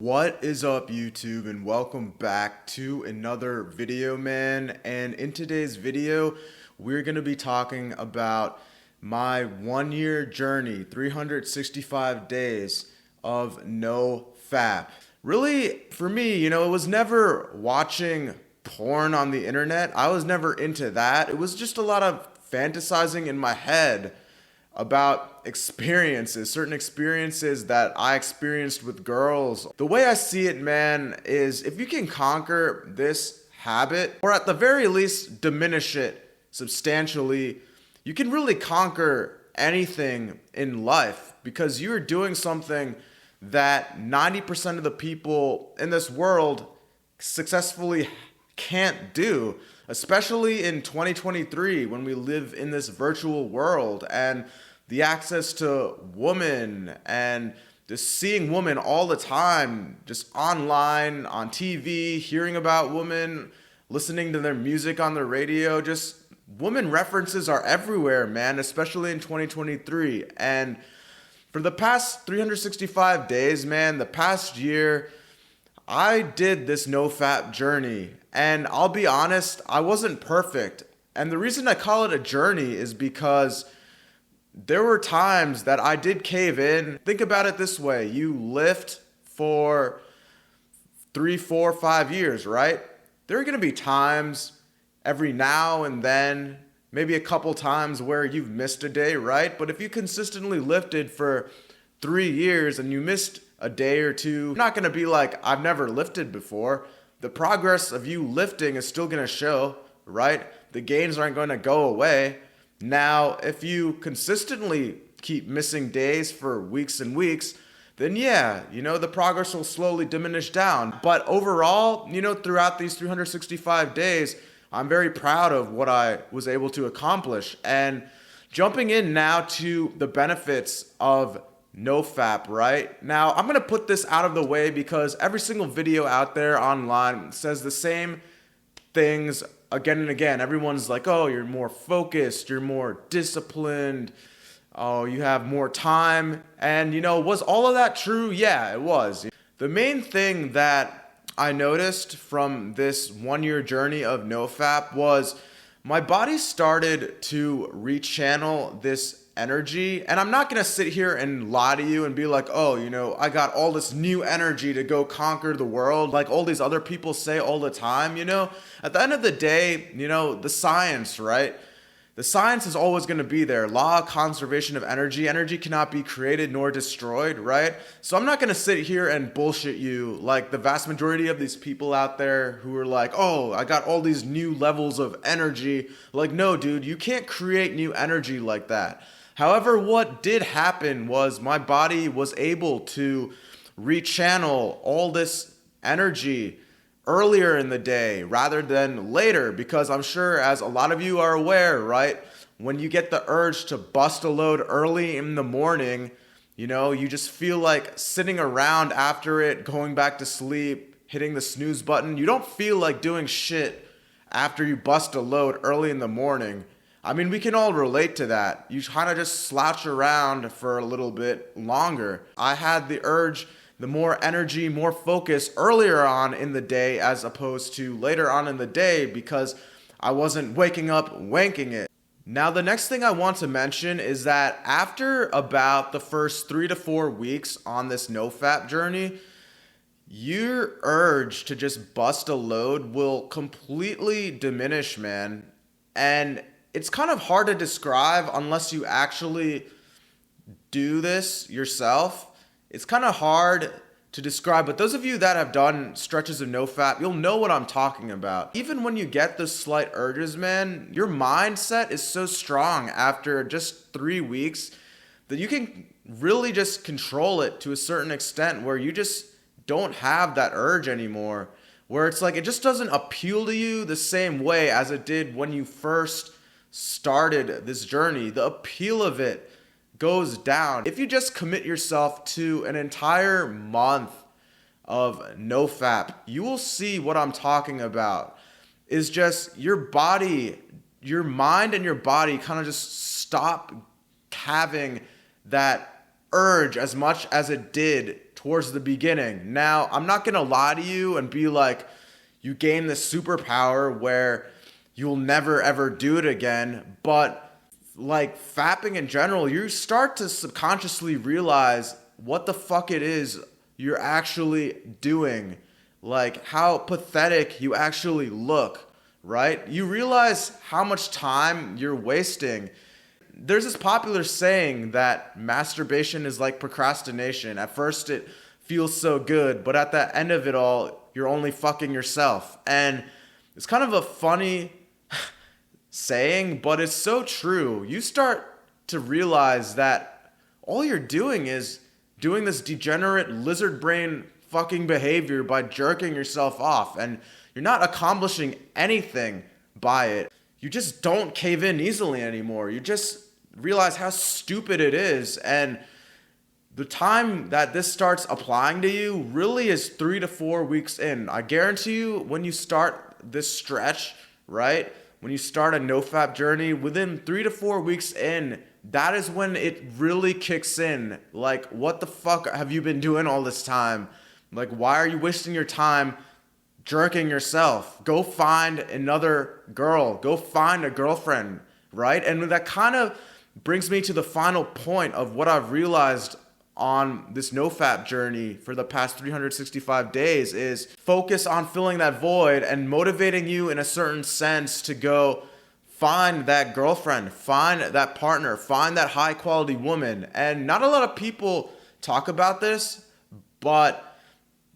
What is up, YouTube, and welcome back to another video, man. And in today's video, we're going to be talking about my 1-year journey, 365 days of NoFap. Really, for me, it was never watching porn on the internet. I was never into that. It was just a lot of fantasizing in my head about certain experiences that I experienced with girls. The way I see it, man, is if you can conquer this habit, or at the very least diminish it substantially, you can really conquer anything in life because you're doing something that 90% of the people in this world successfully can't do, especially in 2023 when we live in this virtual world and the access to women and just seeing women all the time, just online, on TV, hearing about women, listening to their music on the radio. Just women references are everywhere, man, especially in 2023. And for the past 365 days, man, the past year, I did this NoFap journey. And I'll be honest, I wasn't perfect. And the reason I call it a journey is because there were times that I did cave in. Think about it this way. You lift for 3, 4, 5 years, right? There are going to be times every now and then, maybe a couple times where you've missed a day, right? But if you consistently lifted for 3 years and you missed a day or two, you're not going to be like, I've never lifted before. The progress of you lifting is still going to show, right? The gains aren't going to go away. Now, if you consistently keep missing days for weeks and weeks, then yeah, the progress will slowly diminish down. But overall, throughout these 365 days, I'm very proud of what I was able to accomplish. And jumping in now to the benefits of NoFap, right? Now, I'm going to put this out of the way because every single video out there online says the same things again and again. Everyone's like, oh, you're more focused, you're more disciplined, oh, you have more time. And, was all of that true? Yeah, it was. The main thing that I noticed from this 1-year journey of NoFap was my body started to rechannel this energy. And I'm not going to sit here and lie to you and be like, oh, I got all this new energy to go conquer the world like all these other people say all the time. At the end of the day, the science, right? The science is always going to be there. Law of conservation of energy. Energy cannot be created nor destroyed, right? So I'm not going to sit here and bullshit you like the vast majority of these people out there who are like, oh, I got all these new levels of energy. Like, no, dude, you can't create new energy like that. However, what did happen was my body was able to rechannel all this energy earlier in the day rather than later, because I'm sure, as a lot of you are aware, right, when you get the urge to bust a load early in the morning, you just feel like sitting around after it, going back to sleep, hitting the snooze button. You don't feel like doing shit after you bust a load early in the morning. I mean, we can all relate to that. You kind of just slouch around for a little bit longer. I had the urge, the more energy, more focus earlier on in the day as opposed to later on in the day because I wasn't waking up wanking it. Now, the next thing I want to mention is that after about the first 3 to 4 weeks on this NoFap journey, your urge to just bust a load will completely diminish, man. And it's kind of hard to describe unless you actually do this yourself. It's kind of hard to describe, but those of you that have done stretches of NoFap, you'll know what I'm talking about. Even when you get those slight urges, man, your mindset is so strong after just 3 weeks that you can really just control it to a certain extent where you just don't have that urge anymore. Where it's like it just doesn't appeal to you the same way as it did when you first started this journey. The appeal of it goes down. If you just commit yourself to an entire month of NoFap, you will see what I'm talking about. Is just your body, your mind and your body kind of just stop having that urge as much as it did towards the beginning. Now, I'm not gonna lie to you and be like, you gain this superpower where you'll never ever do it again, but like fapping in general, you start to subconsciously realize what the fuck it is you're actually doing, like how pathetic you actually look, right? You realize how much time you're wasting. There's this popular saying that masturbation is like procrastination. At first it feels so good, but at the end of it all, you're only fucking yourself. And it's kind of a funny saying, but it's so true. You start to realize that all you're doing is doing this degenerate lizard brain fucking behavior by jerking yourself off, and you're not accomplishing anything by it. You just don't cave in easily anymore. You just realize how stupid it is, and the time that this starts applying to you really is 3 to 4 weeks in. I guarantee you, when you start this stretch, right? When you start a NoFap journey, within 3 to 4 weeks in, that is when it really kicks in. Like, what the fuck have you been doing all this time? Like, why are you wasting your time jerking yourself? Go find another girl. Go find a girlfriend, right? And that kind of brings me to the final point of what I've realized on this NoFap journey for the past 365 days is focus on filling that void and motivating you in a certain sense to go find that girlfriend, find that partner, find that high quality woman. And not a lot of people talk about this, but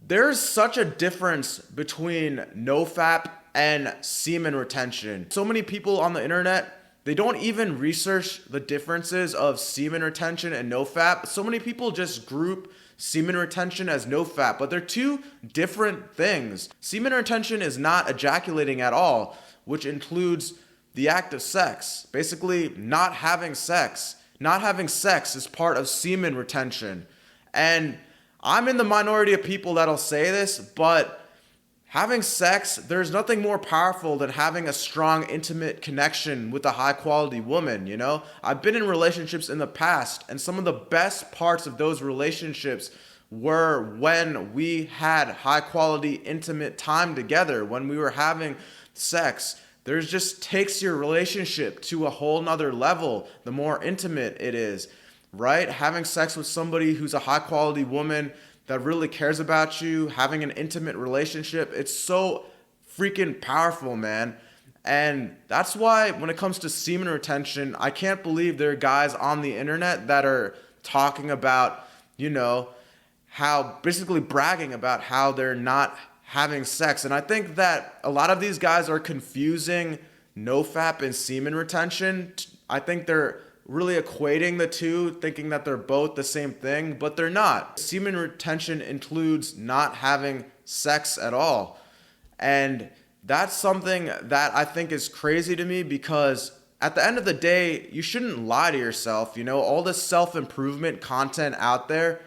there's such a difference between NoFap and semen retention. So many people on the internet, they don't even research the differences of semen retention and NoFap. So many people just group semen retention as NoFap, but they're two different things. Semen retention is not ejaculating at all, which includes the act of sex. Basically, not having sex. Not having sex is part of semen retention. And I'm in the minority of people that'll say this, but having sex, there's nothing more powerful than having a strong, intimate connection with a high-quality woman, you know? I've been in relationships in the past, and some of the best parts of those relationships were when we had high-quality, intimate time together, when we were having sex. There's just takes your relationship to a whole nother level the more intimate it is, right? Having sex with somebody who's a high-quality woman that really cares about you, having an intimate relationship, it's so freaking powerful, man. And that's why when it comes to semen retention, I can't believe there are guys on the internet that are talking about, you know, how basically bragging about how they're not having sex. And I think that a lot of these guys are confusing NoFap and semen retention. I think they're really equating the two, thinking that they're both the same thing, but they're not. Semen retention includes not having sex at all. And that's something that I think is crazy to me, because at the end of the day, you shouldn't lie to yourself. You know, all this self-improvement content out there,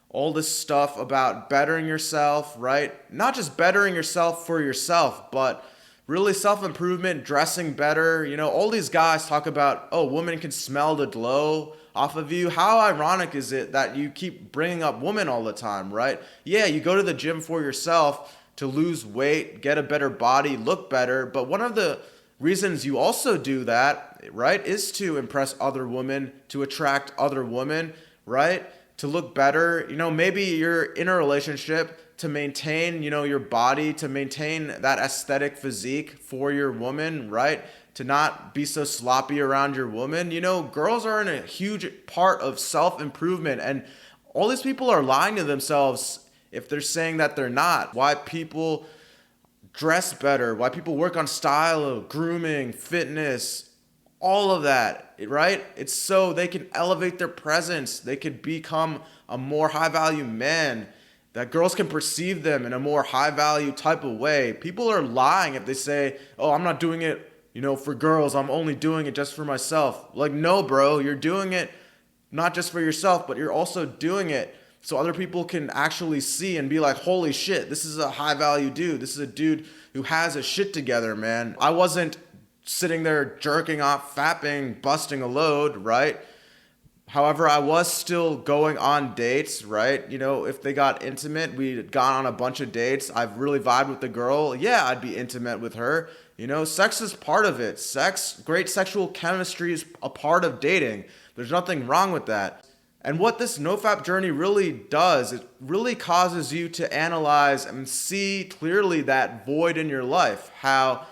all this stuff about bettering yourself, right? Not just bettering yourself for yourself, but really self-improvement, dressing better. You know, all these guys talk about, oh, women can smell the glow off of you. How ironic is it that you keep bringing up women all the time, right? Yeah, you go to the gym for yourself to lose weight, get a better body, look better. But one of the reasons you also do that, right, is to impress other women, to attract other women, right? To look better. You know, maybe you're in a relationship to maintain, you know, your body, to maintain that aesthetic physique for your woman, right? To not be so sloppy around your woman. You know, girls are in a huge part of self-improvement, and all these people are lying to themselves if they're saying that they're not. Why people dress better, why people work on style, grooming, fitness, all of that, right? It's so they can elevate their presence. They could become a more high-value man, that girls can perceive them in a more high-value type of way. People are lying if they say, oh, I'm not doing it, you know, for girls. I'm only doing it just for myself. Like, no, bro, you're doing it not just for yourself, but you're also doing it so other people can actually see and be like, holy shit, this is a high-value dude. This is a dude who has his shit together, man. I wasn't sitting there jerking off, fapping, busting a load, right? However, I was still going on dates, right? You know, if they got intimate, we'd gone on a bunch of dates. I've really vibed with the girl. Yeah, I'd be intimate with her. You know, sex is part of it. Great sexual chemistry is a part of dating. There's nothing wrong with that. And what this NoFap journey really does, it really causes you to analyze and see clearly that void in your life. How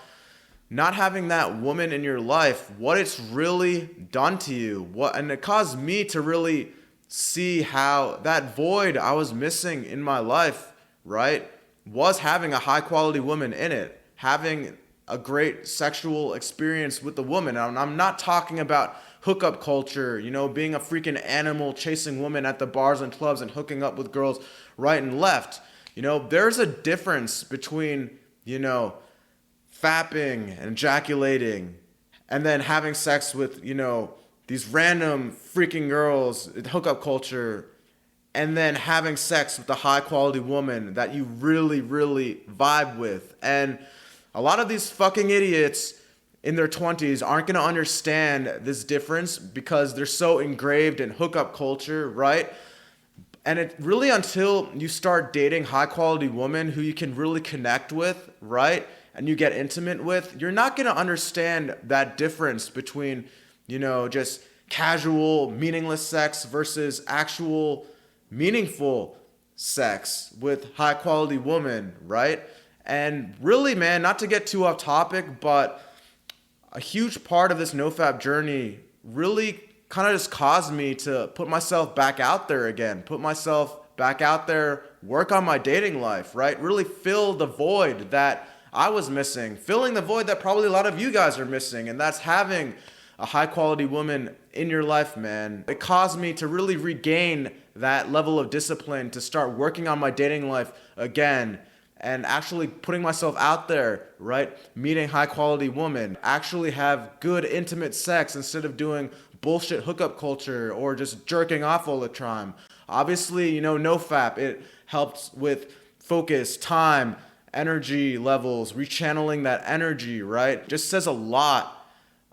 not having that woman in your life, what it's really done to you. And it caused me to really see how that void I was missing in my life, right, was having a high quality woman in it, having a great sexual experience with the woman. And I'm not talking about hookup culture, you know, being a freaking animal, chasing women at the bars and clubs and hooking up with girls right and left. You know, there's a difference between, you know, fapping and ejaculating and then having sex with, you know, these random freaking girls, hookup culture, and then having sex with a high quality woman that you really, really vibe with. And a lot of these fucking idiots in their 20s aren't going to understand this difference because they're so engraved in hookup culture, right? And it really, until you start dating high quality women who you can really connect with, right? And you get intimate with, you're not going to understand that difference between, you know, just casual, meaningless sex versus actual meaningful sex with high quality women, right? And really, man, not to get too off topic, but a huge part of this NoFap journey really kind of just caused me to put myself back out there again, put myself back out there, work on my dating life, right? Really fill the void that I was missing, filling the void that probably a lot of you guys are missing, and that's having a high quality woman in your life, man. It caused me to really regain that level of discipline, to start working on my dating life again and actually putting myself out there, right? Meeting high quality women, actually have good intimate sex instead of doing bullshit hookup culture or just jerking off all the time. Obviously, you know, NoFap, it helps with focus, time, energy levels, rechanneling that energy, right? Just says a lot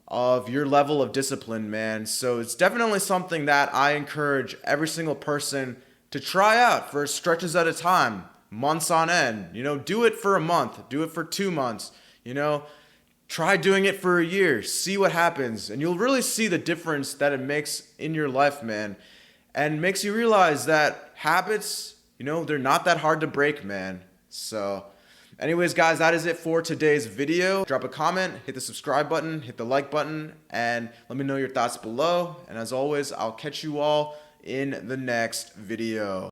of your level of discipline, man. So it's definitely something that I encourage every single person to try out for stretches at a time, months on end. You know, do it for a month, do it for 2 months, you know, try doing it for a year, see what happens, and you'll really see the difference that it makes in your life, man. And makes you realize that habits, you know, they're not that hard to break, man. So anyways, guys, that is it for today's video. Drop a comment, hit the subscribe button, hit the like button, and let me know your thoughts below. And as always, I'll catch you all in the next video.